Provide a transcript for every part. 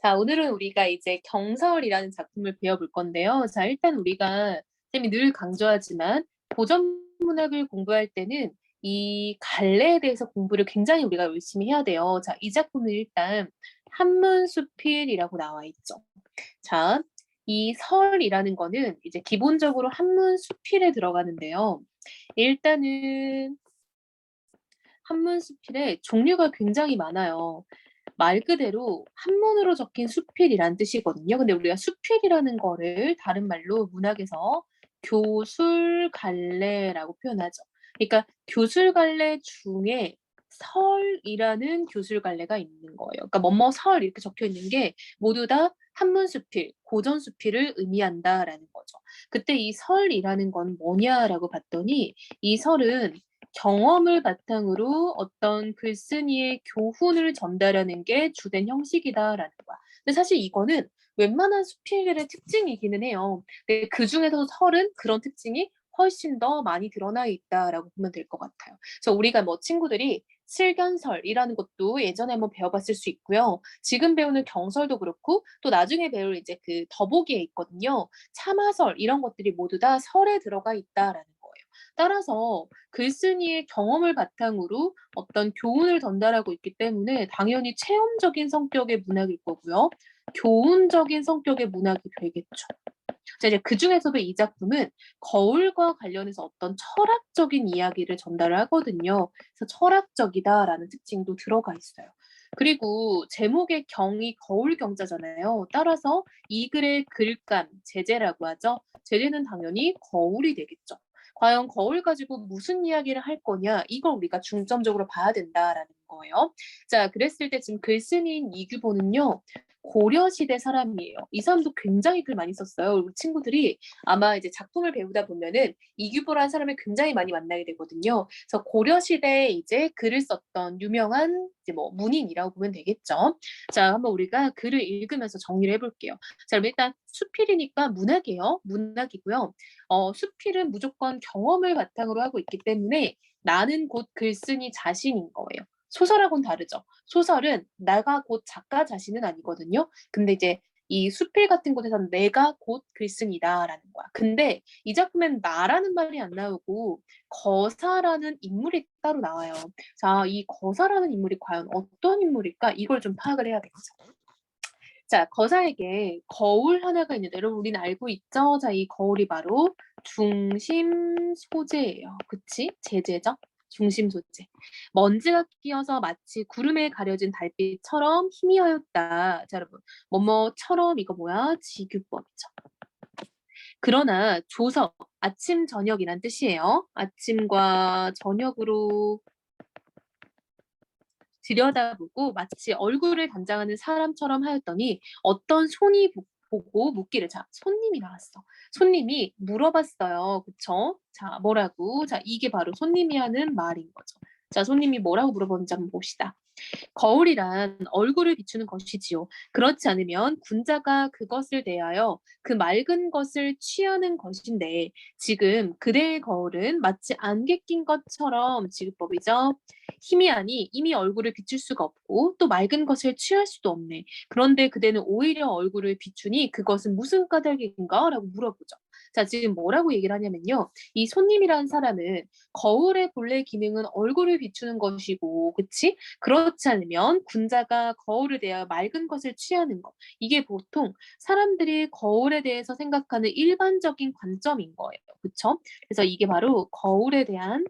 자, 오늘은 우리가 이제 경설이라는 작품을 배워볼 건데요. 자, 일단 우리가 쌤이 늘 강조하지만 고전 문학을 공부할 때는 이 갈래에 대해서 공부를 굉장히 우리가 열심히 해야 돼요. 자, 이 작품은 일단 한문수필이라고 나와 있죠. 자, 이 설이라는 거는 이제 기본적으로 한문수필에 들어가는데요. 일단은 한문수필에 종류가 굉장히 많아요. 말 그대로 한문으로 적힌 수필이란 뜻이거든요. 근데 우리가 수필이라는 거를 다른 말로 문학에서 교술갈래라고 표현하죠. 그러니까 교술갈래 중에 설이라는 교술갈래가 있는 거예요. 그러니까 뭐뭐 설 이렇게 적혀 있는 게 모두 다 한문수필, 고전수필을 의미한다라는 거죠. 그때 이 설이라는 건 뭐냐라고 봤더니 이 설은 경험을 바탕으로 어떤 글쓴이의 교훈을 전달하는 게 주된 형식이다라는 거야. 근데 사실 이거는 웬만한 수필들의 특징이기는 해요. 근데 그중에서 설은 그런 특징이 훨씬 더 많이 드러나 있다라고 보면 될 것 같아요. 그래서 우리가 뭐 친구들이 실견설이라는 것도 예전에 한번 배워봤을 수 있고요. 지금 배우는 경설도 그렇고 또 나중에 배울 이제 그 더보기에 있거든요. 참화설 이런 것들이 모두 다 설에 들어가 있다라는 거예요. 따라서 글쓴이의 경험을 바탕으로 어떤 교훈을 전달하고 있기 때문에 당연히 체험적인 성격의 문학일 거고요. 교훈적인 성격의 문학이 되겠죠. 자, 이제 그중에서도 이 작품은 거울과 관련해서 어떤 철학적인 이야기를 전달을 하거든요. 그래서 철학적이다라는 특징도 들어가 있어요. 그리고 제목의 경이 거울 경자잖아요. 따라서 이 글의 글감, 제재라고 하죠. 제재는 당연히 거울이 되겠죠. 과연 거울 가지고 무슨 이야기를 할 거냐, 이걸 우리가 중점적으로 봐야 된다라는 거예요. 자, 그랬을 때 지금 글쓴이인 이규보는요, 고려시대 사람이에요. 이 사람도 굉장히 글 많이 썼어요. 우리 친구들이 아마 이제 작품을 배우다 보면은 이규보라는 사람을 굉장히 많이 만나게 되거든요. 그래서 고려시대에 이제 글을 썼던 유명한 이제 뭐 문인이라고 보면 되겠죠. 자, 한번 우리가 글을 읽으면서 정리를 해볼게요. 자, 그럼 일단 수필이니까 문학이에요. 문학이고요. 수필은 무조건 경험을 바탕으로 하고 있기 때문에 나는 곧 글쓴이 자신인 거예요. 소설하고는 다르죠. 소설은 내가 곧 작가 자신은 아니거든요. 근데 이제 이 수필 같은 곳에서는 내가 곧 글쓴이다라는 거야. 근데 이 작품엔 나라는 말이 안 나오고 거사라는 인물이 따로 나와요. 자, 이 거사라는 인물이 과연 어떤 인물일까? 이걸 좀 파악을 해야 되겠죠. 자, 거사에게 거울 하나가 있는데 여러분 우리는 알고 있죠? 자, 이 거울이 바로 중심 소재예요. 그치? 제재죠? 중심 소재. 먼지가 끼어서 마치 구름에 가려진 달빛처럼 희미하였다. 자, 여러분. 뭐뭐처럼 이거 뭐야? 지규법이죠. 그러나 조석, 아침, 저녁이란 뜻이에요. 아침과 저녁으로 들여다보고 마치 얼굴을 단장하는 사람처럼 하였더니 어떤 손이 보고 묻기를 자 손님이 나왔어. 손님이 물어봤어요. 그쵸? 자 뭐라고? 자 이게 바로 손님이 하는 말인 거죠. 자 손님이 뭐라고 물어보는지 한번 봅시다. 거울이란 얼굴을 비추는 것이지요. 그렇지 않으면 군자가 그것을 대하여 그 맑은 것을 취하는 것인데 지금 그대의 거울은 마치 안개 낀 것처럼 지급법이죠. 힘이 아니 이미 얼굴을 비출 수가 없고 또 맑은 것을 취할 수도 없네. 그런데 그대는 오히려 얼굴을 비추니 그것은 무슨 까닭인가? 라고 물어보죠. 자, 지금 뭐라고 얘기를 하냐면요. 이 손님이라는 사람은 거울의 본래 기능은 얼굴을 비추는 것이고, 그치? 그렇지 않으면 군자가 거울에 대하여 맑은 것을 취하는 것. 이게 보통 사람들이 거울에 대해서 생각하는 일반적인 관점인 거예요. 그쵸? 그래서 이게 바로 거울에 대한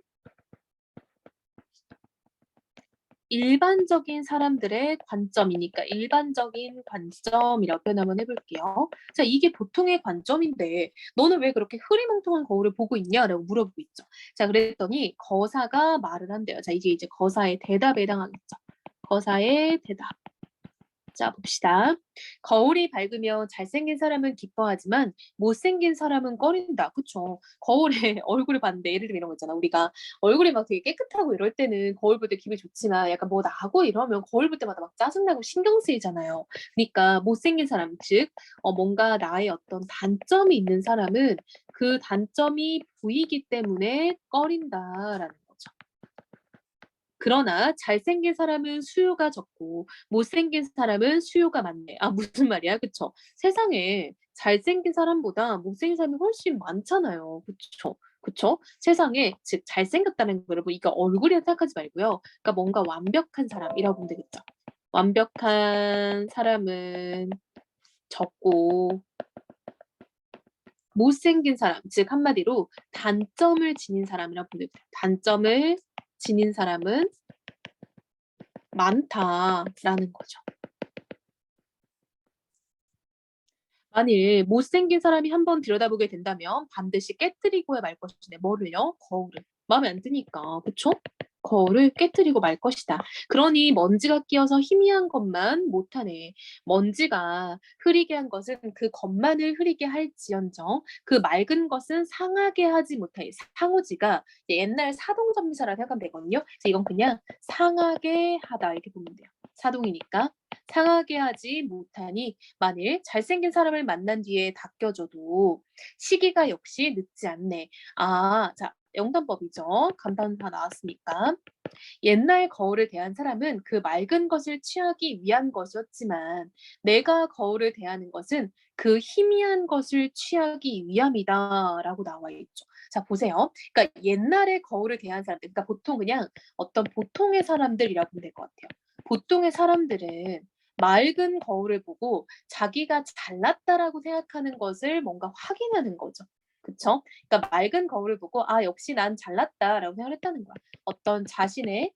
일반적인 사람들의 관점이니까 일반적인 관점이라고 표현 한번 해볼게요. 자, 이게 보통의 관점인데 너는 왜 그렇게 흐리멍텅한 거울을 보고 있냐라고 물어보고 있죠. 자, 그랬더니 거사가 말을 한대요. 자, 이게 이제 거사의 대답에 해당하겠죠. 거사의 대답. 자, 봅시다. 거울이 밝으면 잘생긴 사람은 기뻐하지만 못생긴 사람은 꺼린다. 그쵸? 거울에 얼굴을 봤는데 예를 들면 이런 거 있잖아. 우리가 얼굴이 막 되게 깨끗하고 이럴 때는 거울 볼 때 기분이 좋지만 약간 뭐 나고 이러면 거울 볼 때마다 막 짜증나고 신경 쓰이잖아요. 그러니까 못생긴 사람, 즉 뭔가 나의 어떤 단점이 있는 사람은 그 단점이 보이기 때문에 꺼린다라는 거죠. 그러나 잘생긴 사람은 수요가 적고 못생긴 사람은 수요가 많네. 아 무슨 말이야? 그쵸? 세상에 잘생긴 사람보다 못생긴 사람이 훨씬 많잖아요. 그쵸? 그쵸? 세상에 즉 잘생겼다는 거 여러분 이거 얼굴이라 생각하지 말고요. 그러니까 뭔가 완벽한 사람이라고 보면 되겠죠. 완벽한 사람은 적고 못생긴 사람 즉 한마디로 단점을 지닌 사람이라고 보면 됩니다. 단점을 지닌 사람은 많다라는 거죠. 만일 못생긴 사람이 한번 들여다보게 된다면 반드시 깨트리고야 말 것이네. 뭐를요? 거울을. 마음에 안 드니까. 그쵸? 거울을 깨트리고 말 것이다. 그러니 먼지가 끼어서 희미한 것만 못하네. 먼지가 흐리게 한 것은 그 것만을 흐리게 할지언정 그 맑은 것은 상하게 하지 못하니 상호지가 옛날 사동점사라고 생각하면 되거든요. 그래서 이건 그냥 상하게 하다 이렇게 보면 돼요. 사동이니까 상하게 하지 못하니 만일 잘생긴 사람을 만난 뒤에 닦여줘도 시기가 역시 늦지 않네. 아, 자, 영단법이죠. 감탄사 나왔으니까. 옛날 거울을 대한 사람은 그 맑은 것을 취하기 위한 것이었지만 내가 거울을 대하는 것은 그 희미한 것을 취하기 위함이다라고 나와 있죠. 자, 보세요. 그러니까 옛날에 거울을 대한 사람들, 그러니까 보통 그냥 어떤 보통의 사람들이라고 보면 될 것 같아요. 보통의 사람들은 맑은 거울을 보고 자기가 잘났다라고 생각하는 것을 뭔가 확인하는 거죠. 그쵸? 그러니까 맑은 거울을 보고 아 역시 난 잘났다라고 생각을 했다는 거야. 어떤 자신의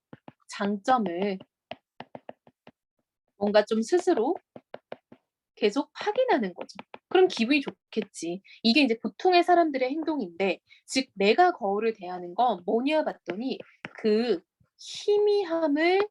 장점을 뭔가 좀 스스로 계속 확인하는 거죠. 그럼 기분이 좋겠지. 이게 이제 보통의 사람들의 행동인데 즉 내가 거울을 대하는 건 뭐냐 봤더니 그 희미함을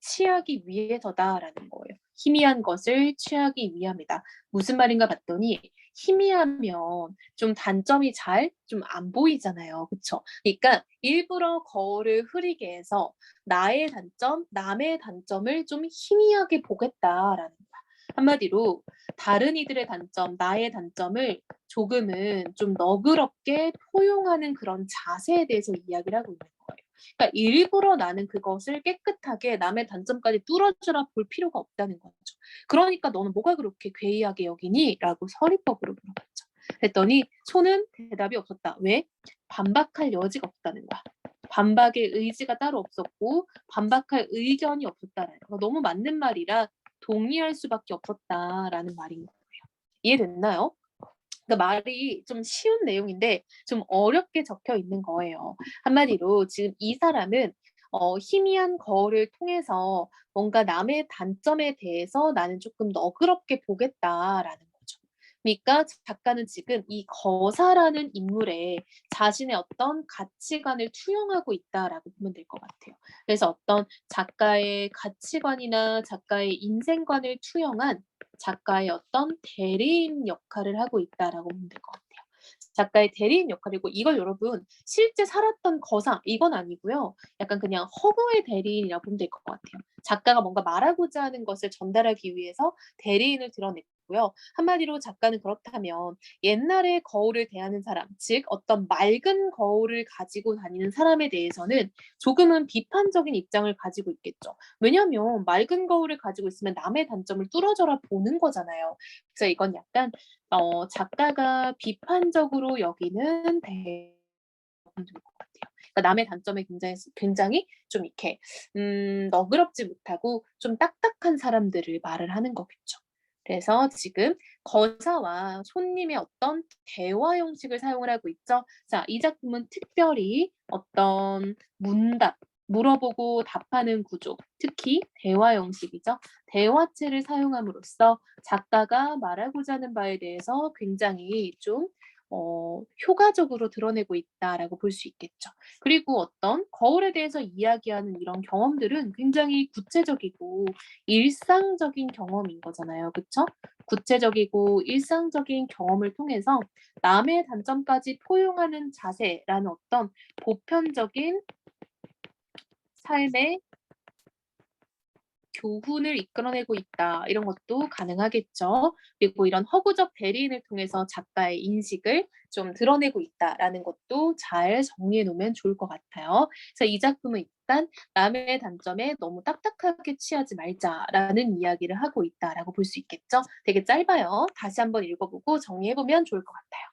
취하기 위해서다라는 거예요. 희미한 것을 취하기 위함이다. 무슨 말인가 봤더니 희미하면 좀 단점이 잘 좀 안 보이잖아요. 그쵸? 그러니까 일부러 거울을 흐리게 해서 나의 단점, 남의 단점을 좀 희미하게 보겠다라는 거야. 한마디로 다른 이들의 단점, 나의 단점을 조금은 좀 너그럽게 포용하는 그런 자세에 대해서 이야기를 하고 있는 거예요. 그러니까 일부러 나는 그것을 깨끗하게 남의 단점까지 뚫어져라 볼 필요가 없다는 거죠. 그러니까 너는 뭐가 그렇게 괴이하게 여기니? 라고 서리법으로 물어봤죠. 그랬더니 소는 대답이 없었다. 왜? 반박할 여지가 없다는 거야. 반박의 의지가 따로 없었고 반박할 의견이 없었다라는 거. 너무 맞는 말이라 동의할 수밖에 없었다라는 말인 거예요. 이해됐나요? 그러니까 말이 좀 쉬운 내용인데 좀 어렵게 적혀 있는 거예요. 한마디로 지금 이 사람은 희미한 거울을 통해서 뭔가 남의 단점에 대해서 나는 조금 너그럽게 보겠다라는 거죠. 그러니까 작가는 지금 이 거사라는 인물에 자신의 어떤 가치관을 투영하고 있다라고 보면 될 것 같아요. 그래서 어떤 작가의 가치관이나 작가의 인생관을 투영한 작가의 어떤 대리인 역할을 하고 있다라고 보면 될 것 같아요. 작가의 대리인 역할이고 이걸 여러분 실제 살았던 거사 이건 아니고요. 약간 그냥 허구의 대리인이라고 보면 될 것 같아요. 작가가 뭔가 말하고자 하는 것을 전달하기 위해서 대리인을 드러냈고요. 한마디로 작가는 그렇다면 옛날에 거울을 대하는 사람, 즉 어떤 맑은 거울을 가지고 다니는 사람에 대해서는 조금은 비판적인 입장을 가지고 있겠죠. 왜냐하면 맑은 거울을 가지고 있으면 남의 단점을 뚫어져라 보는 거잖아요. 그래서 이건 약간 작가가 비판적으로 여기는 대것 같아요. 그러니까 남의 단점에 굉장히 좀 이렇게 너그럽지 못하고 좀 딱딱한 사람들을 말을 하는 거겠죠. 그래서 지금 거사와 손님의 어떤 대화 형식을 사용을 하고 있죠. 자, 이 작품은 특별히 어떤 문답, 물어보고 답하는 구조, 특히 대화 형식이죠. 대화체를 사용함으로써 작가가 말하고자 하는 바에 대해서 굉장히 좀 효과적으로 드러내고 있다라고 볼 수 있겠죠. 그리고 어떤 거울에 대해서 이야기하는 이런 경험들은 굉장히 구체적이고 일상적인 경험인 거잖아요. 그쵸? 구체적이고 일상적인 경험을 통해서 남의 단점까지 포용하는 자세라는 어떤 보편적인 삶의 교훈을 이끌어내고 있다. 이런 것도 가능하겠죠. 그리고 이런 허구적 대리인을 통해서 작가의 인식을 좀 드러내고 있다라는 것도 잘 정리해 놓으면 좋을 것 같아요. 그래서 이 작품은 일단 남의 단점에 너무 딱딱하게 취하지 말자라는 이야기를 하고 있다라고 볼 수 있겠죠. 되게 짧아요. 다시 한번 읽어보고 정리해 보면 좋을 것 같아요.